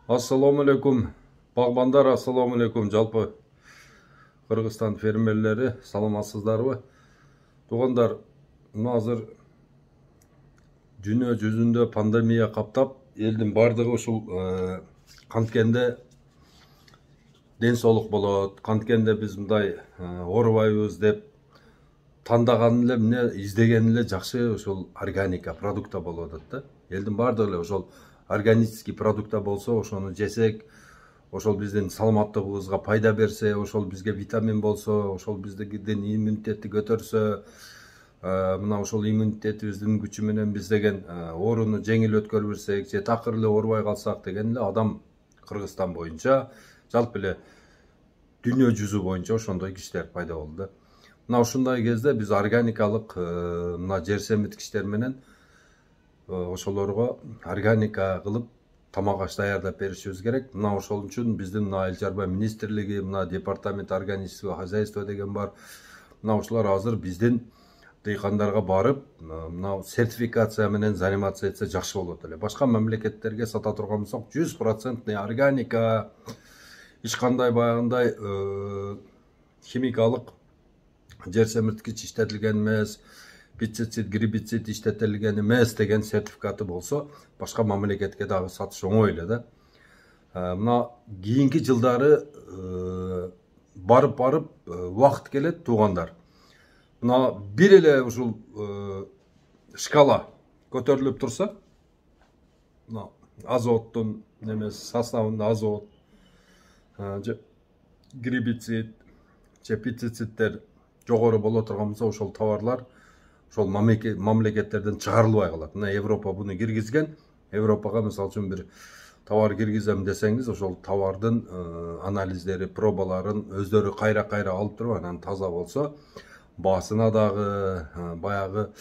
Ассаламу алейкум, бағбандар, ассаламу алейкум, жалпы Қырғызстан фермерлері, саламатсыздарбы? Туғандар, азыр дүние жүзүндө пандемия каптап, элдин бардыгы ушул канткенде ден соолук болот, канткенде биз мындай оорубайбыз деп тандаган эле эмне издеген эле жакшы ушул органика продукта болуп атат да. Элдин бардыгы эле ошол органический продукта болсо, ошону жесек, ошол биздин саламаттыгыбызга пайда берсе, ошол бизге витамин болсо, ошол биздин иммунитетти көтөрсө, мына ошол иммунитетибиздин күчү менен биз деген ооруну жеңил өткөрүп берсек, же такыр эле оорубай калсак деген эле адам Кыргызстан боюнча, жалпы эле дүйнө жүзү боюнча ошондой кишилер пайда болду да. Мына ушундай кезде биз органикалык мына жер семирткичтер менен ошолорго органика кылып тамак аш даярдап беришибиз керек. Мына ошол үчүн биздин мына эл чарба министрлиги, мына департамент органического хозяйства деген бар. Мына ушулар азыр биздин дыйкандарга барып, мына сертификация менен заниматься этсе жакшы болот эле. Башка мамлекеттерге сата турган болсок, 100% органика, эч кандай баягындай химикалык жер семирткич иштетилген эмес, пестицид, гербицид иштетилген эмес деген сертификаты болсо, башка мамлекетке дагы сатыш оңой эле да. Мына кийинки жылдары барып убакыт келет, туугандар. Мына бир эле ушул шкала көтөрүлүп турса, мына азоттун немеси составында азот, гербицид, же пестициддер жогору боло турган болсо, ошол товарлар ошол мамлекеттерден чыгарылбай калат. Мына Европа буну киргизген. Европага мисалы үчүн бир товар киргизем десеңиз, ошол товардын анализдери, пробаларын өздөрү кайра алып туруп, анан таза болсо, баасына дагы баягы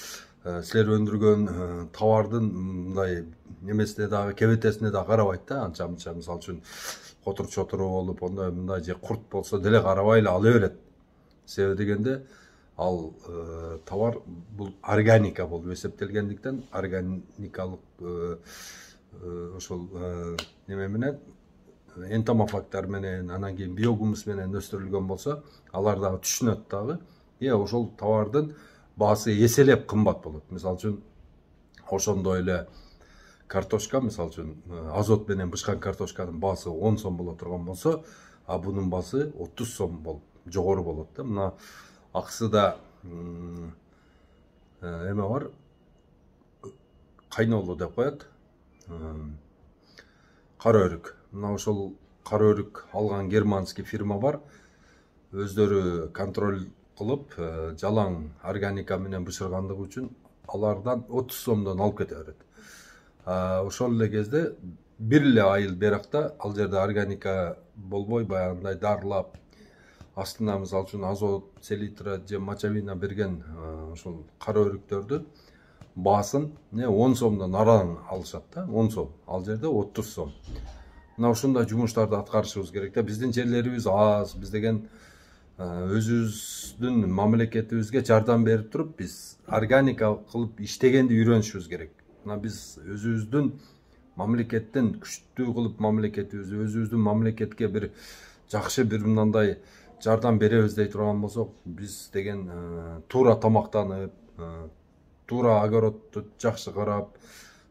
силер өндүргөн товардын мындай немесине дагы, кебетесине дагы карабайт да. Анча мынча мисалы үчүн котур чотуру болуп, ондай мындай же курт болсо деле карабай эле ала берет. Себеби дегенде ал товар бул органика болуп эсептелгендиктен, органикалык ошол неме менен, энтомофагтар менен, анан кийин биогумус менен өстүрүлгөн болсо, алар дагы түшүнөт дагы. Ошол товардын баасы эселеп кымбат болот. Мисалы үчүн ошондой эле картошка, мисалы үчүн азот менен бышкан картошканын баасы 10 сом боло турган болсо, а бунун баасы 30 сом болуп жогору болот да. Мына аксыда эме бар, кайнолу деп коет, кара өрүк. Мына ошол кара өрүк алган германский фирма бар, өздөрү контроль кылып, жалаң органика менен бышыргандыгы үчүн алардан 30 сомдон алып кете берет. Ошол эле кезде бир эле айыл беракта ал жерде органика болбой, баягындай дарылап, астына мисалы үчүн азот, селитра же мочевина берген ошол кара өрүктөрдү баасын 10 сомдон арадан алышат да, 10 сом. Ал жерде 30 сом. Мына ушундай жумуштарды аткарышыбыз керек да. Биздин жерлерибиз аз, биз деген өзүбүздүн мамлекетибизге жардам берип туруп, биз органика кылып иштегенди үйрөнүшүбүз керек. Мына биз өзүбүздүн мамлекеттен күчтүү кылып мамлекетибизди, өзүбүздүн мамлекетке бир жакшы бир мындай жардам беребиз дей турган болсок, биз деген туура тамактанып, туура огородду жакшы карап,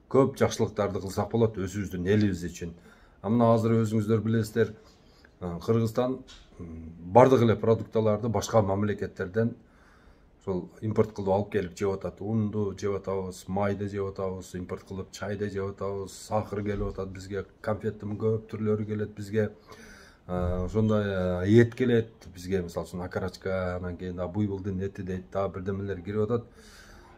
көп жакшылыктарды кылсак болот өзүбүздүн элибиз үчүн. Мына азыр өзүңүздөр билесиздер, Кыргызстан бардык эле продукталарды башка мамлекеттерден ошол импорт кылып алып келип жеп атат. Унду жеп атабыз, майды жеп атабыз, импорт кылып чайды жеп атабыз, сахар келип атат бизге, конфеттин көп түрлөрү келет бизге. Ошондой эт келет бизге, мисалы үчүн окорочка, анан кийин буйволдун эти дейт, дагы бирдемелер кирип атат.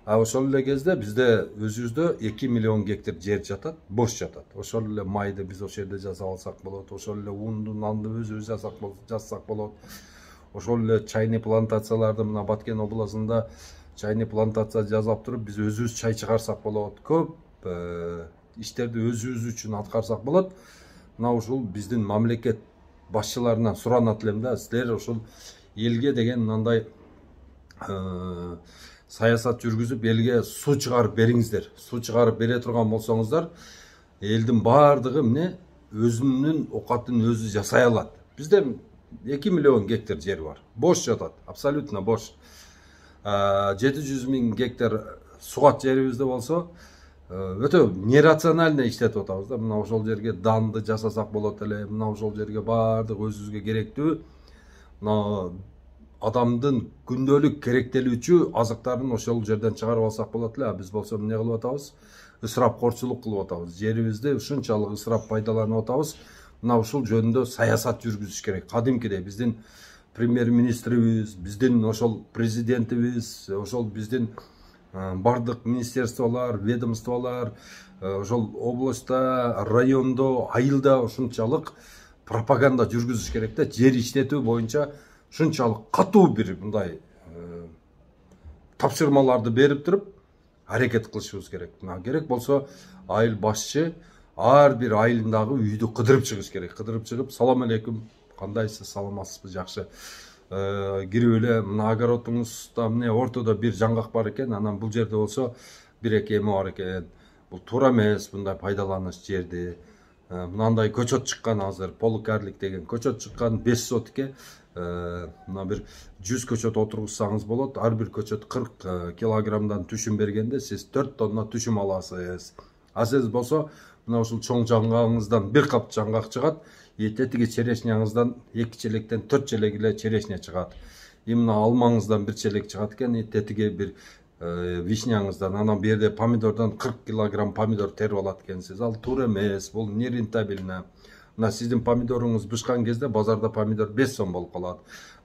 Ошол эле кезде бизде өзүбүздө 2 миллион гектар жер жатат, бош жатат. Ошол эле майды биз ошол жерде жасап алсак болот, ошол эле унду, нанды өзүбүз жасасак болот. Ошол эле чайный плантацияларды мына Баткен областында чайный плантация жасап туруп, биз өзүбүз чай чыгарсак болот. Көп иштерди өзүбүз үчүн аткарсак болот. Мына ушул биздин мамлекет башчыларынан суранат элем да, силер ушул элге деген мындай саясат жүргүзүп, элге суу чыгарып бериңиздер. Суу чыгарып бере турган болсоңуздар, элдин баардыгы эмне өзünün окатын өзü жасай алат. Бизде 2 миллион гектар жер бар. Бош жатат, абсолютно бош. 700 000 гектар сугат жерибизде болсо, өтө нерационально иштетип атабыз да. Мына ошол жерге данды жасасак болот эле, мына ошол жерге баардык өзүбүзгө керектүү мына адамдын күндөлүк керектелүүчү азыктарын ошол жерден чыгарып алсак болот эле. Биз болсо эмне кылып атабыз? Ысырапкорчулук кылып атабыз. Жерибизди ушунчалык ысырап пайдаланып атабыз. Мына ушул жөнүндө саясат жүргүзүш керек. Кадимкидей биздин премьер-министрибиз, биздин ошол президентибиз, ошол биздин бардык министерстволор, ведомстволор, ошол областта, райондо, айылда ушунчалык пропаганда жүргүзүш керек да. Жер иштетүү боюнча ушунчалык катуу бир мындай тапшырмаларды берип туруп аракет кылышыбыз керек. Мына керек болсо айыл башчы ар бир айылындагы үйдү кыдырып чыгыш керек. Кыдырып чыгып, салам алейкум, кандайсыз, саламатсызбы, жакшы, кирип эле мына огородуңузда эмне ортодо бир жаңгак бар экен, анан бул жерде болсо бир эки эме бар экен. Бул туура эмес, мындай пайдаланыш жерди. Мынандай көчөт чыккан азыр, полукарлик деген көчөт чыккан 5 сотикке мына бир 100 көчөт отургузсаңыз болот. Ар бир көчөт 40 килограммдан түшүм бергенде сиз 4 тонна түшүм аласыз. А сиз болсо мына ушул чоң жаңгагыңыздан бир кап жаңгак чыгат, тетиги черешняңыздан 2 челектен 4 челек эле черешня чыгат. Мына алмаңыздан 1 челек чыгат экен, тетиги бир вишняңыздан, анан бу жерде помидордон 40 килограмм помидор терип алат экенсиз. Ал туура эмес, бул не рентабельно. Мына сиздин помидоруңуз бышкан кезде базарда помидор 5 сом болуп калат.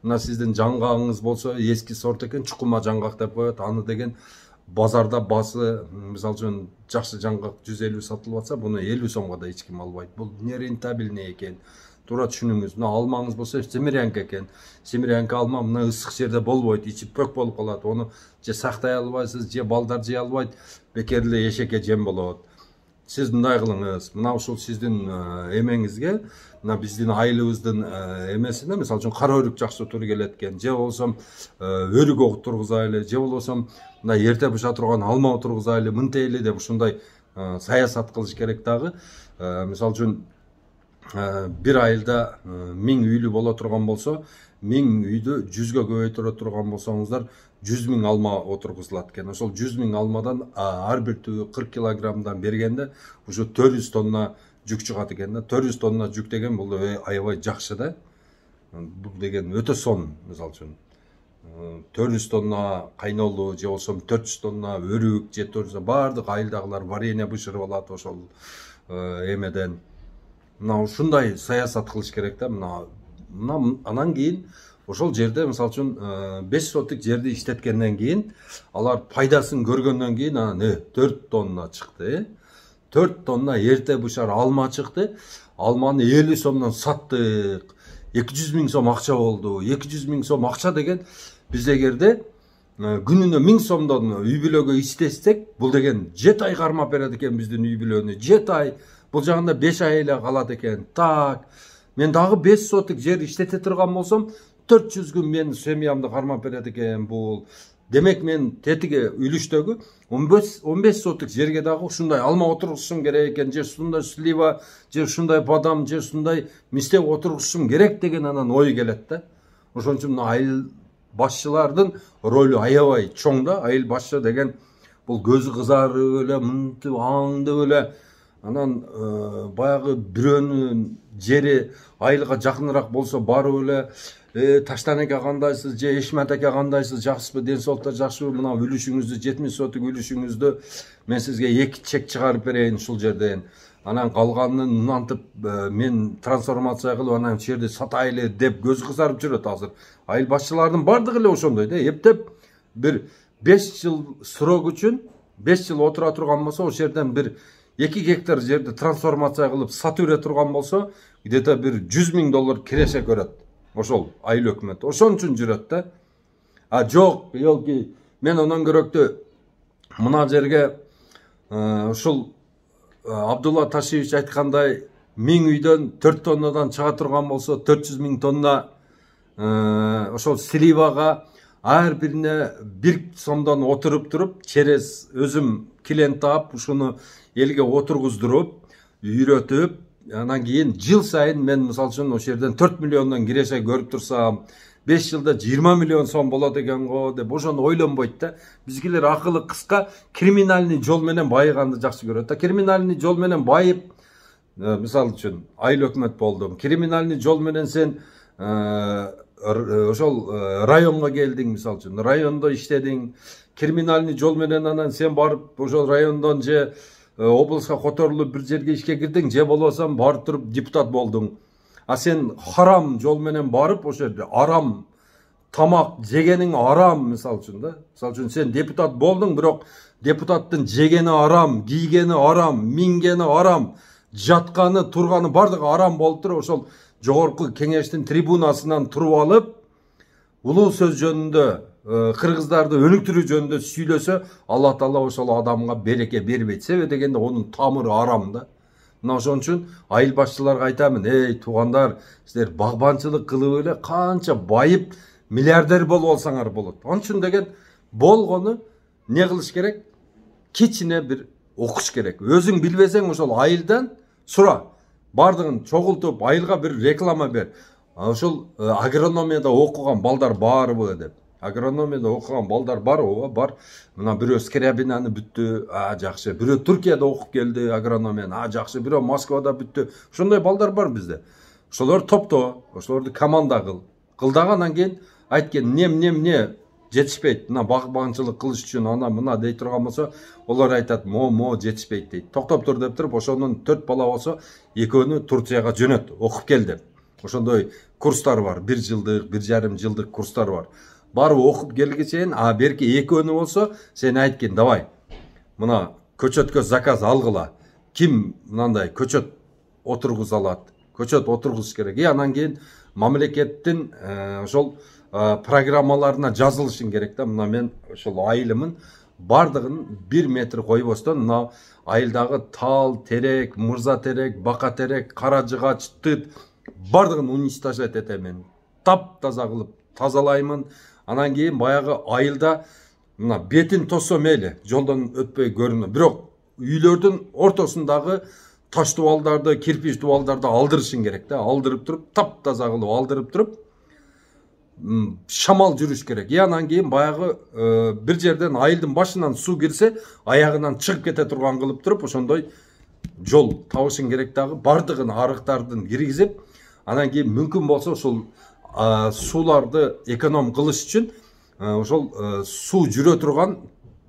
Мына сиздин жаңгагыңыз болсо эски сорт экен, чукума жаңгак деп коет. Аны деген базарда басы, мисалы үчүн жакшы жаңгак 150 сатылып атса, буну 50 сомго да эч ким албайт. Бул не рентабельный экен. Туура түшүнүңүз. Мына алмаңыз болсо семирянка экен. Семирянка алма мына ысык жерде болбойт, ичи пөк болуп калат. Ону же сактай албайсыз, же балдар жей албайт, бекер эле эшекке жем болот. Сиз мындай кылыңыз. Мына ушул сиздин эмеңизге, мына биздин айылыбыздын эмесине, мисалы үчүн кара өрүк жакшы туура келет экен. Же болсом өрүк отургузайлы, же болсом мына эрте быша турган алма отургузайлы, мынтейли деп ушундай саясат кылыш керек дагы. Мисалы үчүн бир айылда 1000 үйлүү боло турган болсо, 1000 үйдү 100гө көбөйтүрө турган болсоңуздар 100 000 алма отургузулат экен. Ошол 100 000 алмадан ар бир түбү 40 килограммдан бергенде ушу 400 тонна жүк чыгат экен да. 400 тонна жүк деген бул аябай жакшы да. Бул деген өтө сон, мисалы үчүн 400 тонна кайнолуу, же болсо 400 тонна өрүк, же 400 бардык айылдагылар варенье бышырып алат ошол эмеден. Мына ушундай саясат кылыш керек да. Мына анан кийин ошол жерде мисалы үчүн 5 сотик жерди иштеткенден кийин, алар пайдасын көргөндөн кийин анан 4 тонна чыкты. 4 тонна эрте бышар алма чыкты. Алманы 50 сомдон саттык. 200 000 сом акча болду. 200 000 сом акча деген биз эгерде күнүнө 1000 сомдон үй бүлөгө иштесек, бул деген 7 ай кармап берет экен биздин үй бүлөнү. 7 ай. Бул жагында 5 ай эле калат экен. Так, мен дагы 5 сотик жер иштете турган болсом, 400 күн мен семьямды кармап берет экен бул. Демек мен тетиги үлүштөгү 15 сотик жерге дагы ушундай алма отургузушум керек экен, же ушундай слива, же ушундай бадам, же ушундай мистек отургузушум керек деген анан ой келет да. Ошон үчүн айыл башчылардын ролу аябай чоң да. Айыл башчы деген бул көзү кызарып эле, мынтип аңдып эле, анан баягы бирөөнүн жери айылга жакыныраак болсо барып эле Таштан эке кандайсыз, же Эшмат эке кандайсыз, жакшысызбы, ден соолуктар жакшыбы, мына үлүшүңүздү 70 сотик үлүшүңүздү мен сизге 2 чек чыгарып берейин ушул жерден. Анан калганын мынантип мен трансформация кылып анан ушул жерде сатайлы деп көзү кызарып жүрөт азыр. Айыл башчылардын бардыгы эле ошондой да. Эптеп бир 5 жыл срок үчүн 5 жыл отура турган болсо, ошол жерден бир 2 гектар жерди трансформация кылып сатып бере турган болсо, где-то бир 100 000 доллар киреше көрөт. Ошол айыл өкмөт ошон үчүн жүрөт да. А жок, елки, мен онон көрөктү мына жерге ушул Абдулла Ташевич айткандай 1000 үйдөн 4 тоннадан чыга турган болсо, 400 000 тонна ошол сливага ар бирине 1 сомдон отуруп туруп, через өзүм клиент таап, ушуну элге отургуздуруп, үйрөтүп, анан кийин жыл сайын мен мисалы үчүн ошол жерден 4 миллиондон киреше көрүп турсам 5 жылда 20 миллион сом болот экен го деп ошону ойлонбойт да. Бизгилер акылы кыска криминалдык жол менен байыганды жакшы көрөт да. Криминалдык жол менен байып мисалы үчүн айыл өкмөт болдум. Криминалдык жол менен сен ошол районго келдиң мисалы үчүн. Райондо иштедиң. Криминалдык жол менен анан сен барып ошол райондон же облуска которулуп бир жерге ишке кирдиң, же болбосо барып туруп депутат болдуң. А сен харам жол менен барып ошо жерде арам тамак жегениң арам мисалы үчүн да. Мисалы үчүн сен депутат болдуң, бирок депутаттын жегени арам, кийгени арам, мингени арам, жатканы, турганы бардыгы арам болуп туруп ошол жогорку кеңештин трибунасынан туруп алып улуу сөз жөнүндө кыргыздарды өнүктүрүү жөнүндө сүйлөсө, Алла Таала ошол адамга береке бербейт. Себеби дегенде онун тамыры арам да. Мына ошон үчүн айыл башчыларга айтамын, эй туугандар, силер багбанчылык кылып эле канча байып миллиардер болуп алсаңар болот. Onun үчүн деген болгону не кылыш керек? Кичине бир окуш керек. Өзүң билбесең ошол айылдан сура. Бардыгын чогултуп, айылга бир реклама бер. Ошол агрономияда окуган балдар барбы деп. Агрономияда окуган балдар бар, ооба бар. Мына бирөө Скрябинаны бүттү, жакшы. Бирөө Түркияда окуп келди агрономияны, жакшы. Бирөө Москвада бүттү. Ошондой балдар бар бизде. Ошолор топтоо, ошолорду команда кыл. Кылдагандан кийин айткан не жетишпейт. Мына багбанчылык кылыш үчүн ана мына дей турган болсо, олар айтат, мо жетишпейт дейт. Токтоп тур деп туруп, ошонун 4 бала болсо, экөөнү Турцияга жөнөт, окуп кел деп. Ошондой курстар бар, 1 жылдык, 1,5 жылдык курстар бар. Барып окуп келгечейин, берки экөөнү болсо, сен айткын, давай. Мына көчөткө заказ алгыла. Ким мындай көчөт отургуза алат? Көчөт отургузуш керек. Анан кийин мамлекеттин ошол программаларына жазылышың керек да. Мына мен ошол айылымын бардыгын 1 метр койбостон мына айылдагы тал, терек, мырза терек, бака терек, кара жыгач, тыт бардыгын уничтожать этемин. Тап-таза кылып тазалаймын. Анан кийин баягы айылда мына бетин тоссо мейли, жолдон өтпөй көрүнө. Бирок үйлөрдүн ортосундагы таш дубалдарды, кирпич дубалдарды алдырышың керек да. Алдырып туруп, тап-таза кылып алдырып туруп, шамал жүрүш керек. Анан кийин баягы бир жерден айылдын башынан суу кирсе, аягынан чыгып кете турган кылып туруп, ошондой жол табышың керек дагы. Бардыгын арыктардын киргизип, анан кийин мүмкүн болсо ошол сууларды эконом кылыш үчүн ошол суу жүрө турган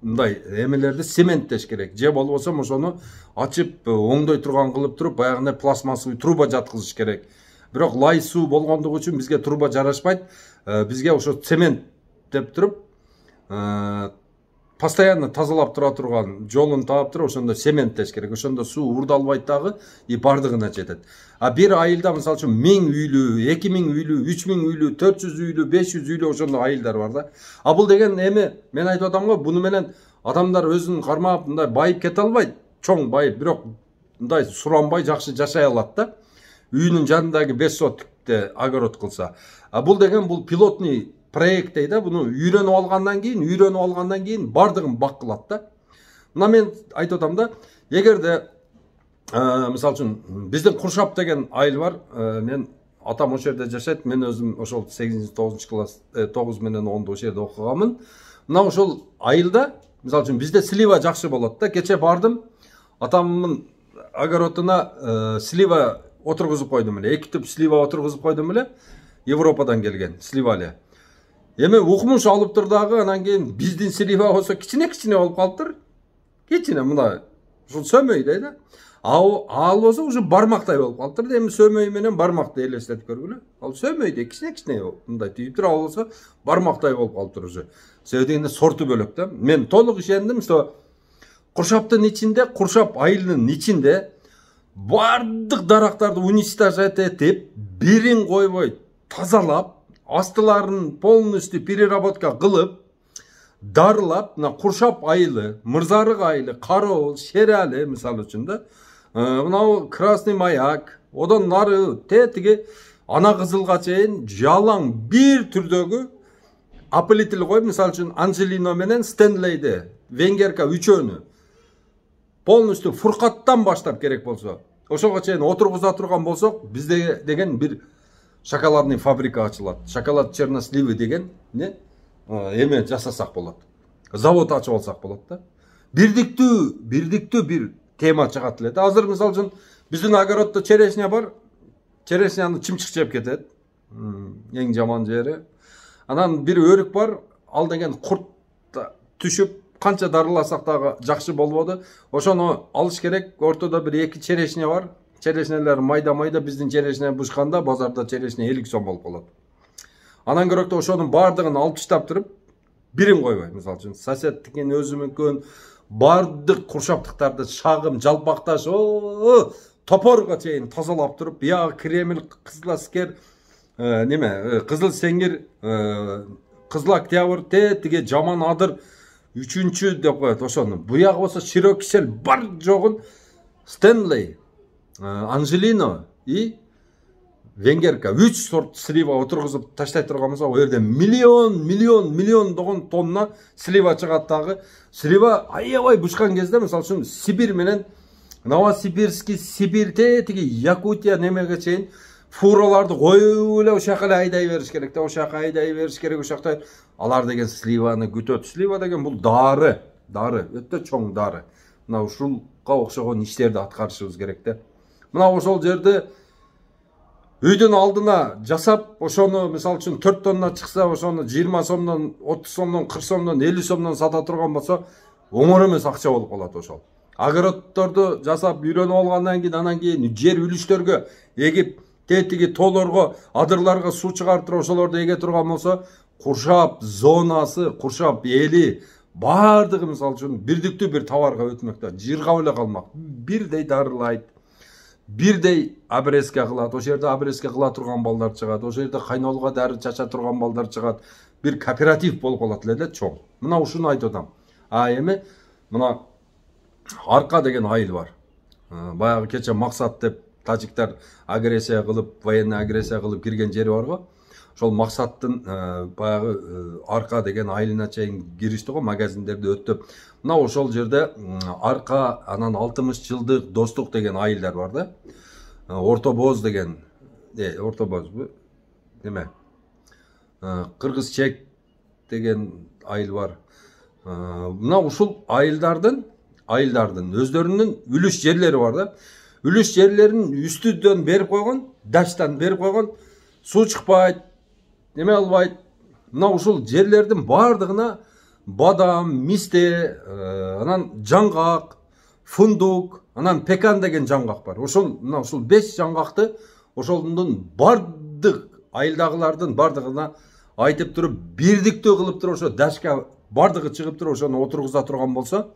мындай эмелерди цементтеш керек. Же болбосо ошону ачып оңдой турган кылып туруп, баягындай пластмассовый труба жаткызыш керек. Бирок лай суу болгондугу үчүн бизге труба жарашпайт. Бизге ошо цемент деп туруп, постоянно тазалап тура турган жолун таап туруп, ошондо цементтеш керек. Ошондо суу урдалбайт дагы, бардыгына жетет. Бир айылда мисалы үчүн 1000 үйлүү, 2000 үйлүү, 3000 үйлүү, 400 үйлүү, 500 үйлүү ошондой айылдар бар да. Бул деген эми мен айтып атам го, буну менен адамдар өзүн кармап мындай байып кете албайт. Чоң байып, бирок мындай суранбай жакшы жашай алат да. Үйүнүн жанындагы 5 сотикте огород кылса. Бул деген бул пилотный проект дейт. Буну үйрөнүп алгандан кийин бардыгын бак кылат да. Мына мен айтып атам да, эгерде мисалы үчүн биздин Куршап деген айыл бар. Мен атам ошол жерде жашайт. Мен өзүм ошол 8-9 класс 9 менен 10 ошол жерде окуганмын. Мына ошол айылда мисалы үчүн бизде слива жакшы болот да. Кече бардым, атамдын огородуна слива отургузуп койдум эле. 2 түп слива отургузуп койдум эле. Европадан келген слива эле. Эми укмуш алып тур дагы, анан кийин биздин слива болсо кичине болуп калыптыр. Кичине мына ушул сөмөйдөй да. Ал болсо уже бармактай болуп калыптыр. Эми сөмөй менен бармакты элестетип көргүлө. Ал сөмөйдөй кичине мындай түйүптүр, ал болсо бармактай болуп калыптыр уже. Себеби дегенде сорту бөлөк да. Мен толук ишендим, что Куршаптын ичинде, Куршап айылынын ичинде бардык дарактарды уничтожать этип, бирин койбой тазалап, астыларын полностью переработка кылып, дарылап, мына Куршап айылы, Мырзарык айылы, Кароол, Шерали мисалы үчүн да. Мына Красный Маяк, одон нары тетиги Ана Кызылга чейин жалаң бир түрдөгү апылитель коюп, мисалы үчүн Анжелино менен Стенлейди, Венгерка үчөөнү полностью Фуркаттан баштап керек болсо ошого чейин отургуза турган болсок, бизде деген бир шоколадный фабрика ачылат. Шоколад черносливы деген не эме жасасак болот. Завод ачып алсак болот да. Бирдиктүү бир тема чыгат эле. Азыр мисалы үчүн биздин огороддо черешня бар. Черешняны чымчык жеп кетет. Эң жаман жери. Анан бир өрүк бар. Ал деген курт түшүп, канча дарыласак дагы жакшы болбоду. Ошону алыш керек. Ортодо бир 2 черешня бар. Черешнелер майда биздин черешня бушканда базарда черешня 50 сом болуп калат. Анан көрөктө ошонун баардыгын алып таштап туруп, бирин койбой. Мисалы үчүн соседтикин, өзүмүнкүн баардык куршаптыктарды шагым, жалпакташ, топорго чейин тазалап туруп, бияга Кремль, Кызыл Аскер, Кызыл Сеңир, Кызыл Октябрь, тиги Жаман Адыр, 3-чү деп коет ошону. Буяга болсо Широкий Сел бар жогун Стенлей, Анжелино и Венгерка 3 сорт слива отургузуп таштай турган болсо, о жерде миллион догон тонна слива чыгат дагы. Слива аябай бушкан кезде, мисалы үчүн Сибирь менен Новосибирский, Сибирь тиги Якутия немеге чейин фураларды коюп эле ошол жака айдай бериш керек да, ошол жака айдай бериш керек. Ошакта алар деген сливаны күтөт. Слива деген бул дары, өтө чоң дары. Мына ушулга окшогон иштерди аткарышыбыз керек да. Мына ошол жерде үйдүн алдына жасап, ошону мисалы үчүн 4 тонна чыкса, ошону 20 сомдон, 30 сомдон, 40 сомдон, 50 сомдон сата турган болсо, оңор эмес акча болуп калат ошол. Огороддорду жасап үйрөнүп алгандан кийин, анан кийин жер үлүштөргө эгип, тетиги тоолорго, адырларга суу чыгарып туруп ошолорду эге турган болсо, куршап зонасы, куршап эли баардыгы мисалы үчүн бирдиктүү бир товарга өтмөк да, жыргап эле калмак. Бирдей дарылайт, бирдей обрезка кылат, ошол жерде обрезка кыла турган балдар чыгат, ошол жерде кайнолго дары чача турган балдар чыгат. Бир кооператив болуп калат эле чоң. Мына ушуну айтып атам. Эми мына Арка деген айыл бар. Баягы кече Максат деп тажиктер агрессия кылып, военный агрессия кылып кирген жери бар го. Ошол Максаттын баягы Арка деген айылына чейин киришти го, магазиндерди өттөп. Мына ошол жерде Арка, анан 60 жылдык достук деген айылдар бар да. Орто Боз деген, Орто Бозбу? Кыргыз Чек деген айыл бар. Мына ушул айылдардын өздөрүнүн үлүш жерлери бар да. Үлүш жерлерин үстүдөн берип койгон, даштан берип койгон, суу чыкпайт, неме албайт. Мына ушул жерлердин баардыгына бадам, мисте, анан жаңгак, фундук, анан пекан деген жаңгак бар. Мына ушул 5 жаңгакты ошолдун бардык айылдагылардын бардыгына айтып туруп, бирдиктүү кылып туруп, ошо дашка бардыгы чыгып туруп, ошону отургуза турган болсо,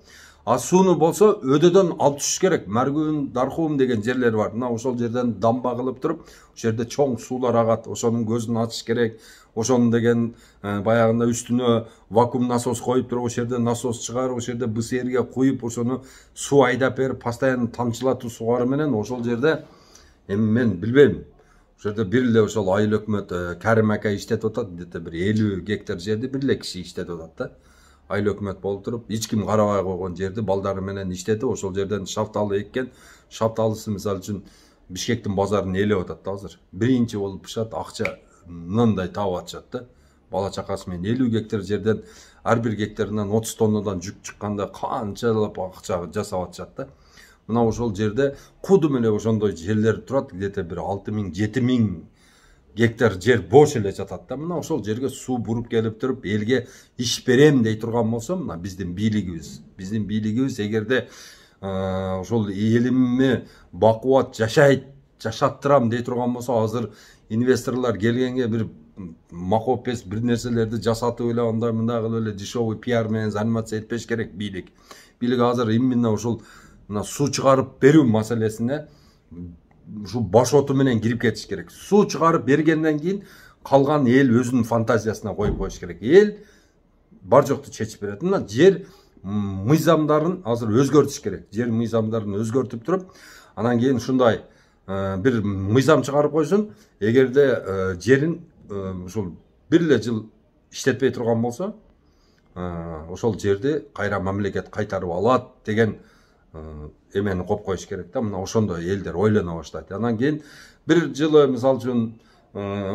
сууну болсо өдөдөн алып түшүш керек. Маргүн, Дархум деген жерлер бар. Мына ошол жерден дамба кылып туруп, ошол жерде чоң суулар агат. Ошонун көзүн ачыш керек. Ошону деген баягында үстүнө вакуум насос коюп туруп, ошол жерде насос чыгарып, ошол жерде БСРге куюп, ошону суу айдап берип, постоянно тамчылатуу сугаруу менен ошол жерде, эми мен билбейм. Ошол жерде бир эле ошол айыл өкмөт Карим ака иштетип атат, где-то бир 50 гектар жерди бир эле киши иштетип атат да. Айыл өкмөт болуп туруп, эч ким карабай койгон жерди балдары менен иштетип, ошол жерден шапталы эккен. Шапталысы мисалы үчүн Бишкектин базарын ээлеп атат да азыр. Биринчи болуп бышат, акча мындай таап атышат да. Бала чакасы менен 50 гектар жерден ар бир гектарынан 30 тоннадан жүк чыкканда канчалап акча жасап атышат да. Мына ошол жерде кудум эле ошондой жерлер турат, где-то бир 6000-7000 гектар жер бош эле жатат да. Мына ошол жерге суу буруп келип туруп, элге иш берем дей турган болсо, мына биздин бийлигибиз эгерде ошол элимми бакубат жашаттырам дей турган болсо, азыр инвесторлор келгенге бир макопес бир нерселерди жасатып эле, андай мындай кылып эле дешевый пиар менен заниматься этпеш керек бийлик. Бийлик азыр именно ошол мына суу чыгарып берүү маселесине ушу башоту менен кирип кетиш керек. Суу чыгарып бергенден кийин калган эл өзүнүн фантазиясына коюп коюш керек. Эл бар жокту чечип берет. Мына жер мыйзамдарын азыр өзгөртүш керек. Жер мыйзамдарын өзгөртүп туруп, анан кийин ушундай бир мыйзам чыгарып койсун. Эгерде жерин ушул бир эле жыл иштетпей турган болсо, ошол жерди кайра мамлекет кайтарып алат деген эмени коюп коюш керек да. Мына ошондо элдер ойлоно баштайт. Анан кийин бир жылы мисалы үчүн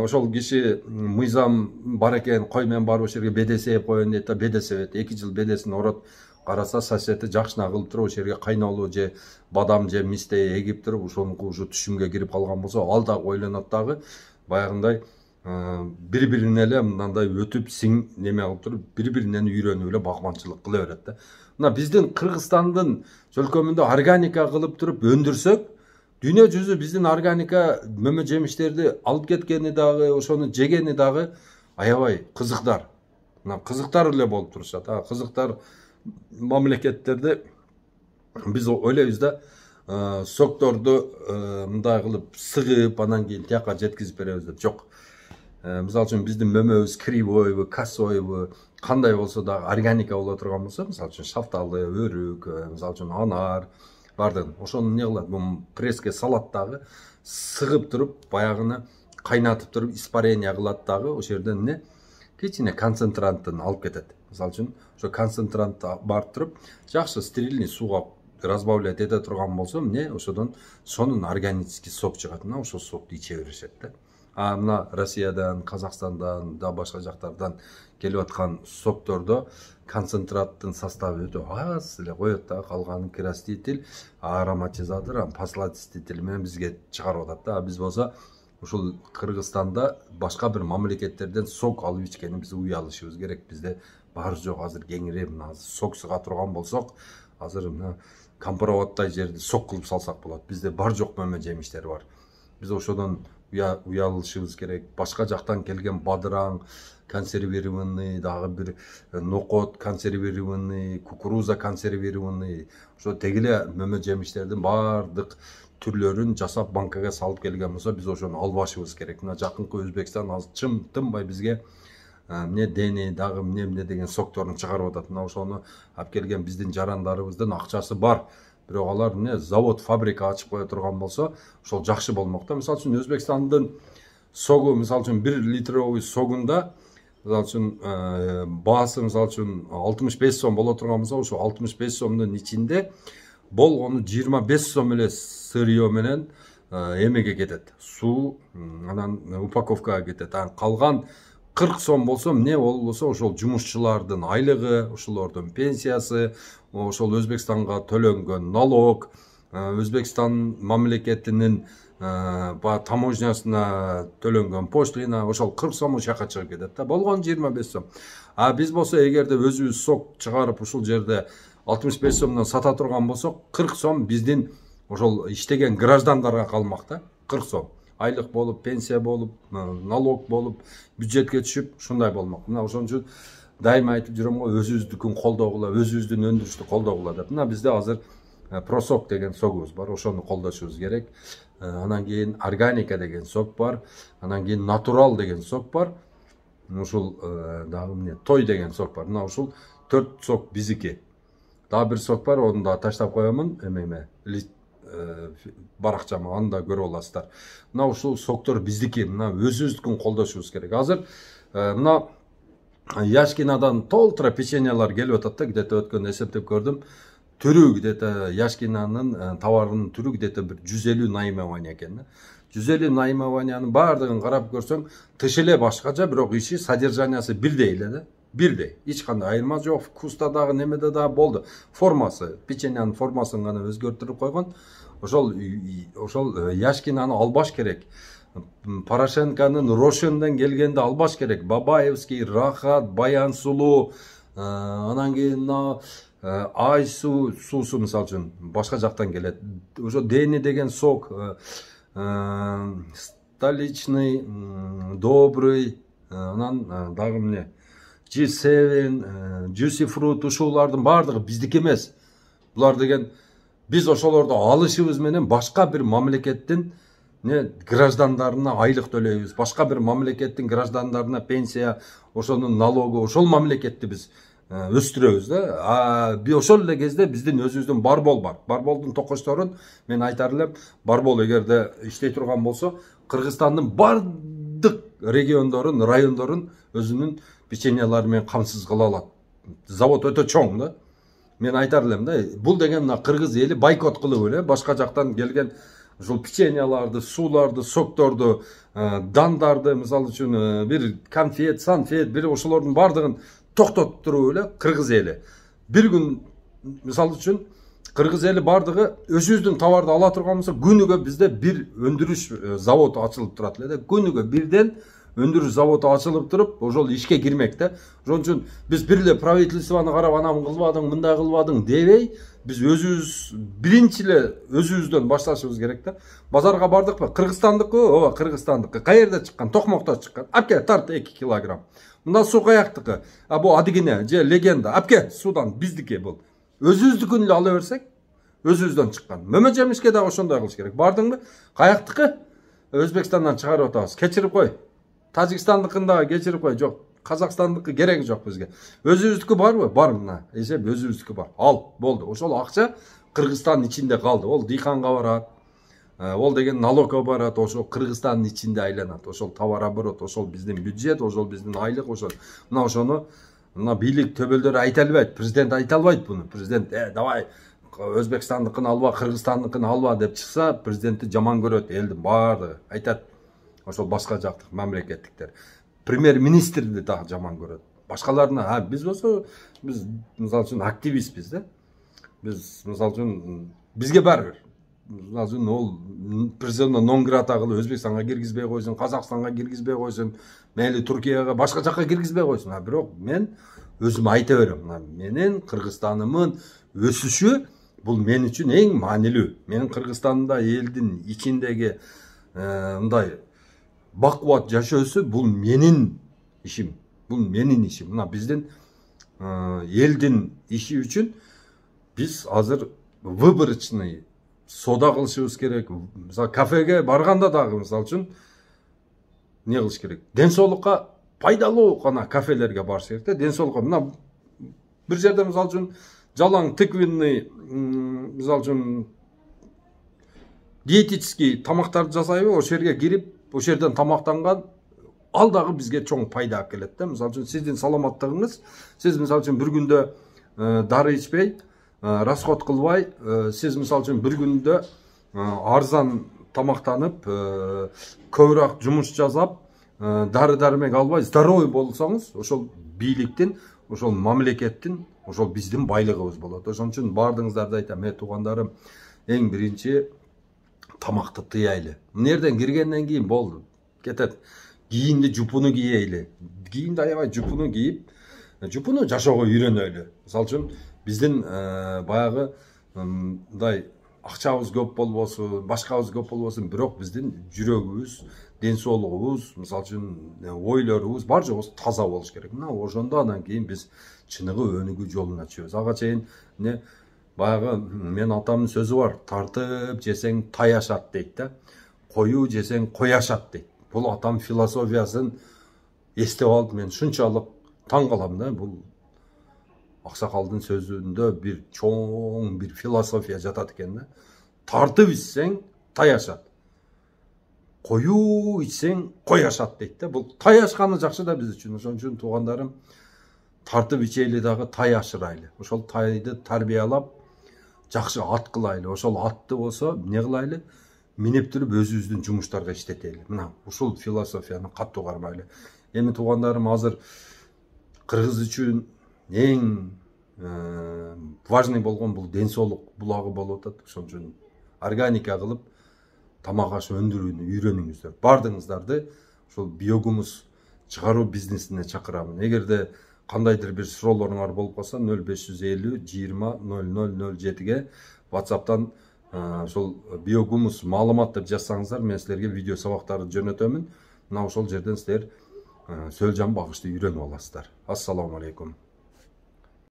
ошол киши мыйзам бар экен, кой мен барып ошол жерге беде сээп коеюн дейт да, беде себет. 2 жыл бедесин орот. Караса соседи жакшына кылып туруп ошол жерге кайнолуу же бадам же мистей эгип туруп ошонуку уже түшүмгө кирип калган болсо, ал дагы ойлонот дагы баягындай бири-бирине эле мындай өтүп неме кылып туруп бири-биринен үйрөнүп эле багманчылык кыла берет да. Мына биздин Кыргызстандын чөлкөмүндө органика кылып туруп өндүрсөк, дүйнө жүзү биздин органика мөмө жемиштерди алып кеткени дагы, ошону жегени дагы аябай кызыктар. Мына кызыктар эле болуп турушат. Кызыктар мамлекеттерде биз ойлойбуз да, сокторду мындай кылып сыгып, анан кийин тияка жеткизип беребиз деп. Жок. Мисалы үчүн биздин мөмөбүз кривойбу, косойбу, кандай болсо да органика боло турган болсо, мисалы үчүн шафталы, өрүк, мисалы үчүн анар бардын. Ошону эмне кылат? Бул пресске салат дагы, сыгып туруп, баягыны кайнатып туруп, испарение кылат дагы, ошол жерден эмне? Кичине концентрантын алып кетет. Мисалы үчүн, ошо концентрант барып туруп, жакшы стерильный сууга разбавлять эте турган болсо, эмне? Ошодон сонун органический сок чыгат. Мына ошол сокту иче беришет да. Мына Россиядан, Казакстандан да башка жактардан келип аткан соктордо концентраттын составы өтө аз эле коет да, калганы краситель, ароматизатор, посластитель менен бизге чыгарып атат да. Биз болсо ушул Кыргызстанда башка бир мамлекеттерден сок алып ичкени биз уялышыбыз керек. Бизде бар жок азыр кеңири, мына сок сыга турган болсок, азыр мына компроводдай жерди сок кылып салсак болот. Бизде бар жок мөмө жемиштер бар. Биз ошодон уялышыбыз керек. Башка жактан келген бадыраң, консервированный, дагы бир нокот консервированный, кукуруза консервированный, ошо тегиле мөмө жемиштердин бардык түрлөрүн жасап банкага салып келген болсо, биз ошону албашыбыз керек. Мына жакынкы Өзбекстан азыр тынбай бизге эмне дени дагы эмне деген сокторун чыгарып атат. Мына ошону алып келген биздин жарандарыбыздын акчасы бар. Бирок алар эмне завод, фабрика ачып кое турган болсо, ошол жакшы болмок да. Мисалы үчүн Өзбекстандын согу, мисалы үчүн 1 литровый согунда, мисалы үчүн баасы мисалы үчүн 65 сом боло турган болсо, ошо 65 сомдун ичинде болгону 25 сом эле сырье менен эмеге кетет. Суу, анан упаковкага кетет. Калган 40 сом болсо, эмне болсо, ошол жумушчулардын айлыгы, ошолордун пенсиясы, ошол Өзбекстанга төлөнгөн налог, Өзбекстан мамлекетинин таможнясына төлөнгөн пошлина, ошол 40 сом ушака чыгып кетет да. Болгон 25 сом. Биз болсо эгерде өзүбүз сок чыгарып ушул жерде 65 сомдон сата турган болсок, 40 сом биздин ошол иштеген граждандарга калмак да. 40 сом. Айлык болуп, пенсия болуп, налог болуп, бюджетке түшүп, ушундай болмок. Мына ошон үчүн дайыма айтып жүрөм го, өзүбүздүкүн колдогула, өзүбүздүн өндүрүштү колдогула деп. Мына бизде азыр просок деген согубуз бар, ошону колдошубуз керек. Анан кийин органика деген сок бар, анан кийин натурал деген сок бар. Ушул дагы эмне, той деген сок бар. Мына ушул 4 сок биздики. Дагы бир сок бар, onu да таштап коемун, эмеме, баракчама, аны да көрүп аласыздар. Мына ушул соктор биздики, мына өзүбүздүкүн колдошубуз керек. Азыр мына Яшкинадан толтура печеньялар келип атат да, где-то өткөндө эсептеп көрдүм. Түрү где-то Яшкинанын товарынын түрү где-то бир 150 наименование экен да. 150 наименованиянын баардыгын карап көрсөң, тышы эле башкача, бирок ичи содержаниясы бирдей эле да. Бирдей. Эч кандай айырма жок. Вкуста дагы, немеде дагы болду. Формасы, печеньянын формасын гана өзгөртүрүп койгон. Ошол Яшкинаны албаш керек. Порошенконун Рошенден келгенде албаш керек. Бабаевский, Рахат, Баянсулуу, анан кийин ай суусу мисалы үчүн башка жактан келет. Ошо Дени деген сок, столичный, добрый, анан дагы эмне, G7, Juicy Fruit, ушулардын баардыгы биздики эмес. Булар деген биз ошолорду алышыбыз менен башка бир мамлекеттин граждандарына айлык төлөйбүз. Башка бир мамлекеттин граждандарына пенсия, ошонун налогу, ошол мамлекетти биз өстүрөбүз да. Биз ошол эле кезде биздин өзүбүздүн барбол бар. Барболдун токочторун мен айтар элем, барбол эгерде иштей турган болсо, Кыргызстандын бардык региондорун, райондорун өзүнүн печеньялары менен камсыз кыла алат. Завод өтө чоң да. мен айтар элем да, бул деген мына кыргыз эли бойкот кылып эле башка жактан келген ушул печеньяларды, сууларды, сокторду, дандарды, мисалы үчүн бир конфет, санфет, бир ошолордун бардыгын токтоттуруп эле кыргыз эли. Бир күн мисалы үчүн кыргыз эли бардыгы өзүбүздүн товарды ала турган болсо, күнүгө бизде бир өндүрүш заводу ачылып турат эле да. Күнүгө бирден өндүрүш заводу ачылып туруп, ошол ишке кирмек да. Ошон үчүн биз бир эле правительствону карап анамын кылбадың, мындай кылбадың дебей, биз өзүбүз биринчи эле өзүбүздөн башташыбыз керек да. Базарга бардыкпы? Кыргызстандыкы? Ооба, Кыргызстандыкы. Каерде чыккан? Токмокто чыккан. Апке, тарт 2 килограмм. Мында суу каяктыкы? Бу Адыгене же Легенда. Апке, судан биздики бул. Өзүбүздүкүн эле ала берсек, өзүбүздөн чыккан. Мөмө жемишке да ошондой кылыш керек. Бардыңбы? Каяктыкы? Өзбекстандан чыгарып атабыз. Кечирип кой. Тажикстандыкын да кечирип кой. Жок. Казакстандыкы кереги жок бизге. Өзүбүздүкү барбы? Бар мына. Эсеп өзүбүздүкү бар. Ал, болду. Ошол акча Кыргызстандын ичинде калды. Ол дыйканга барат. Ол деген налогко барат. Ошол Кыргызстандын ичинде айланат. Ошол товар оборот, ошол биздин бюджет, ошол биздин айлык, ошол. Мына ошону мына бийлик төбөлдөрү айта албайт. Президент айта албайт буну. Президент, давай Өзбекстандыкын алба, Кыргызстандыкын алба деп чыкса, президентти жаман көрөт, элдин баардыгы айтат. Ошол башка жактык мамлекеттиктер. Премьер-министрди да жаман көрөт. Башкаларына, биз болсо, биз мисалы үчүн активистпиз да. Биз мисалы үчүн бизге барбыр. Мисалы үчүн ол персона нон грата кылып Өзбекстанга киргизбей койсун, Казакстанга киргизбей койсун, мейли Туркияга, башка жакка киргизбей койсун. Бирок мен өзүм айта берем. Менин Кыргызстанымдын өсүшү бул мен үчүн эң маанилүү. Менин Кыргызстанда элдин ичиндеги мындай бакубат жашоосу бул менин ишим. Бул менин ишим. Мына биздин элдин иши үчүн биз азыр выборочный сода кылышыбыз керек. Мисалы кафеге барганда дагы мисалы үчүн не кылыш керек? Ден соолукка пайдалуу гана кафелерге барыш керек да. Ден соолукка мына бир жерде мисалы үчүн жалаң тыквенный мисалы үчүн диетический тамактарды жасайбы, ошол жерге кирип, ошол жерден тамактанган ал дагы бизге чоң пайда алып келет да. Мисалы үчүн сиздин саламаттыгыңыз, сиз мисалы үчүн бир күндө дары ичпей, расход кылбай, сиз мисалы үчүн бир күндө арзан тамактанып, көбүрөөк жумуш жасап, дары дармек албай здоровый болсоңуз, ошол бийликтин, ошол мамлекеттин, ошол биздин байлыгыбыз болот. Ошон үчүн баардыгыңыздарды айтам, туугандарым, эң биринчи тамакты тыялы. Мына жерден киргенден кийин болду. Кетет. Кийинди жупуну кийели. Кийинди аябай жупуну кийип, жупуну жашоого үйрөнөлү. Мисалы үчүн биздин баягы мындай акчабыз көп болбосун, башкабыз көп болбосун, бирок биздин жүрөгүбүз, ден соолугубуз, мисалы үчүн ойлорубуз, бар жогубуз таза болуш керек. Мына ошондо андан кийин биз чыныгы өнүгүү жолуна чыгабыз. Ага чейин баягы мен атамдын сөзү бар. Тартып жесең тай ашат дейт да. Коюу жесең кой ашат дейт. Бул атам философиясын эстеп алып мен шунчалык таң калам да. Бул аксакалдын сөзүндө бир чоң бир философия жатат экен да. Тартып ичсең тай ашат. Коюу ичсең кой ашат дейт да. Бул тай ашканы жакшы да биз үчүн. Ошон үчүн туугандарым, тартып ичели дагы тай ашырайлы. Ошол тайды тарбиялап жакшы ат кылайлы. Ошол атты болсо эмне кылайлы? Минеп туруп өзүбүздүн жумуштарга иштетели. Мына ушул философияны каттуу кармайлы. Эми туугандарым, азыр кыргыз үчүн эң важный болгон бул ден соолук булагы болуп атат. Ошон үчүн органика кылып тамак аш өндүрүүнү үйрөнүңүздөр. Бардыгыңыздарды ушул биогумус чыгаруу бизнесине чакырамын. Эгерде кандайдыр бир суроолоруңар болуп калса 0550 20 0007ге WhatsApp'тан ошол биогумус маалымат деп жазсаңыздар, мен силерге видео сабактарды жөнөтөмүн. Мына ошол жерден силер сөөлжан багышты үйрөнүп аласыздар. Ассаламу алейкум.